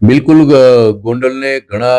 બિલકુલ ગોંડલને ઘણા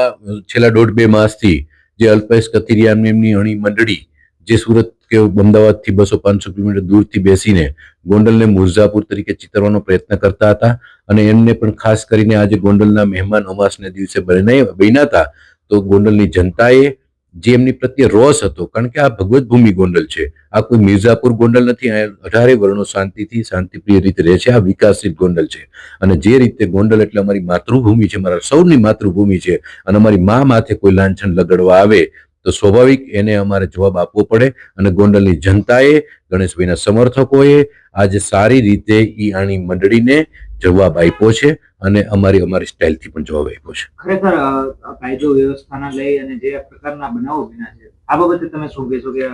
છેલ્લા 1.5-2 માસથી જે અલ્પેશ કથિરિયા એમની અણી મંડળી જે સુરત કે અમદાવાદથી 200-500 કિલોમીટર દૂરથી બેસીને ગોંડલને મુર્ઝાપુર તરીકે ચિતરવાનો પ્રયત્ન કરતા હતા અને એમને પણ ખાસ કરીને આજે ગોંડલના મહેમાન અમાસને દિવસે બન્યા હતા. તો ગોંડલની જનતાએ જે એમની પ્રત્યે રોષ હતો, કારણ કે આ ભગવત ભૂમિ ગોંડલ છે, આ કોઈ મિર્ઝાપુર ગોંડલ નથી. આ 18 વર્ણો શાંતિપ્રિય રીતે રહે છે. આ વિકાસશીલ ગોંડલ છે અને જે રીતે ગોંડલ એટલે અમારી માતૃભૂમિ છે, મારા સૌની માતૃભૂમિ છે અને અમારી મા માથે કોઈ લાંછન લગાડવા આવે તો સ્વાભાવિક એને અમારે જવાબ આપવો પડે. અને ગોંડલની જનતાએ, ગણેશભાઈના સમર્થકોએ આજે સારી રીતે ઈ આની મંડળીને જવાબ આપ્યો છે અને અમારી સ્ટાઇલથી પણ જવાબ આપ્યો છે. ખરેખર કાયદો વ્યવસ્થાના લઈ અને જે પ્રકારના બનાવો બન્યા છે આ બાબતે તમે શું કહેશો કે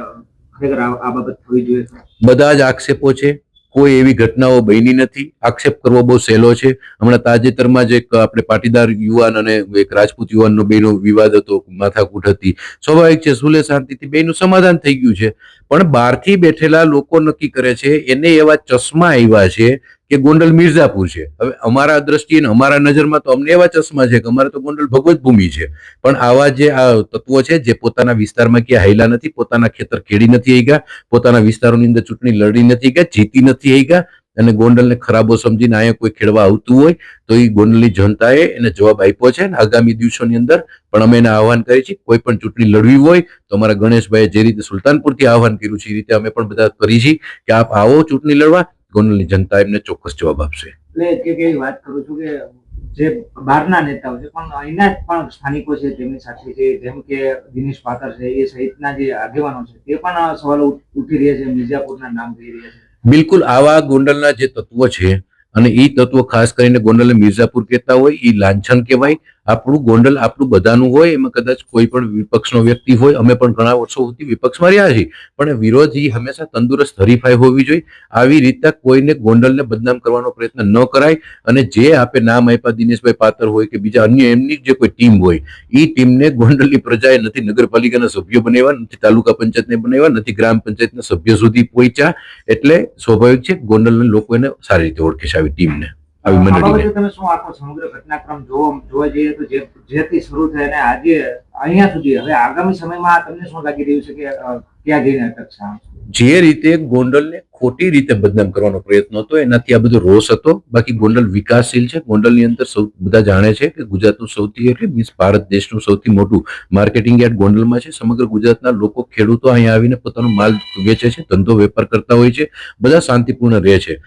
ખરેખર આ બાબત થવી જોઈએ? બધા જ આક્ષેપો છે, કોઈ એવી ઘટનાઓ બની નથી. આક્ષેપ કરવો બહુ સહેલો છે. હમણાં તાજેતરમાં જ એક આપણે પાટીદાર યુવાન અને એક રાજપૂત યુવાનનો બેનો વિવાદ હતો, માથાકૂટ હતી. સ્વાભાવિક છે, સુલે શાંતિથી બેનું સમાધાન થઈ ગયું છે. પણ બહારથી બેઠેલા લોકો નક્કી કરે છે, એને એવા ચશ્મા આવ્યા છે કે ગોંડલ મિર્ઝાપુર છે. હવે અમારા દ્રષ્ટિએ અમારા નજરમાં તો અમને એવા ચશ્મા છે કે અમારે તો ગોંડલ ભગવત ભૂમિ છે. પણ આવા જે આ તત્વો છે જે પોતાના વિસ્તારમાં ક્યાં હાયલા નથી, પોતાના ખેતર ખેડી નથી હઈ ગયા, પોતાના વિસ્તારોની અંદર ચૂંટણી લડી નથી ગયા, જીતી નથી હઈ ગયા અને ગોંડલને ખરાબો સમજીને અહીંયા કોઈ ખેડવા આવતું હોય તો એ ગોંડલની જનતાએ એને જવાબ આપ્યો છે. આગામી દિવસોની અંદર પણ અમે એને આહવાન કરીએ છીએ, કોઈ પણ ચૂંટણી લડવી હોય તો અમારા ગણેશભાઈએ જે રીતે સુલતાનપુરથી આહવાન કર્યું છે એ રીતે અમે પણ બધા કરી છીએ કે આપ આવો ચૂંટણી લડવા. ગોંડલની જનતા એમને ચોક્કસ જવાબ આપશે. એટલે એવી વાત કરું છું કે જે બહારના નેતાઓ છે પણ અહીંના પણ સ્થાનિકો છે તેમની સાથે છે, જેમ કે દિનેશ પાતર છે એ સહિતના જે આગેવાનો છે તે પણ સવાલો ઉઠી રહ્યા છે, મિર્ઝાપુરના નામ કહી રહ્યા છે. બિલકુલ આવા ગોંડલના જે તત્વો છે અને એ તત્વો ખાસ કરીને ગોંડલને મિર્ઝાપુર કહેતા હોય એ લાંછન કહેવાય. આપણું ગોંડલ આપણું બધાનું હોય, એમાં કદાચ કોઈ પણ વિપક્ષનો વ્યક્તિ હોય, અમે પણ ઘણા વર્ષો સુધી વિપક્ષમાં રહ્યા છીએ, પણ વિરોધી હંમેશા તંદુરસ્ત હરીફાઈ હોવી જોઈએ. આવી રીતે કોઈને ગોંડલને બદનામ કરવાનો પ્રયત્ન ન કરાય. અને જે આપે નામ આપ્યા દિનેશભાઈ પાતર હોય કે બીજા અન્ય એમની જે કોઈ ટીમ હોય, એ ટીમને ગોંડલની પ્રજાએ નથી નગરપાલિકાના સભ્યો બનાવ્યા, નથી તાલુકા પંચાયતને બનાવ્યા, નથી ગ્રામ પંચાયતના સભ્યો સુધી પહોંચ્યા. એટલે સ્વાભાવિક છે ગોંડલના લોકો એને સારી રીતે ઓળખે છે, આવી ટીમને, આવી મંડળીને. તમે શું આખો સમગ્ર ઘટનાક્રમ જોવા જઈએ તો જેથી શરૂ થાય અને આજે અહીંયા સુધી હવે આગામી સમયમાં તમને શું લાગી રહ્યું છે કે ક્યાં જઈને અટકશે? જે રીતે ગોંડલને ખોટી રીતે બદનામ કરવાનો પ્રયત્ન હતો એનાથી આ બધો રોષ હતો. બાકી ગોંડલ વિકાસશીલ છે. ગોંડલની અંદર બધા જાણે છે કે ગુજરાતનું સૌથી એટલે મીન્સ ભારત દેશનું સૌથી મોટું માર્કેટિંગ યાર્ડ ગોંડલમાં છે. સમગ્ર ગુજરાતના લોકો ખેડૂતો અહીંયા આવીને પોતાનો માલ વેચે છે, ધંધો વેપાર કરતા હોય છે, બધા શાંતિપૂર્ણ રહે છે.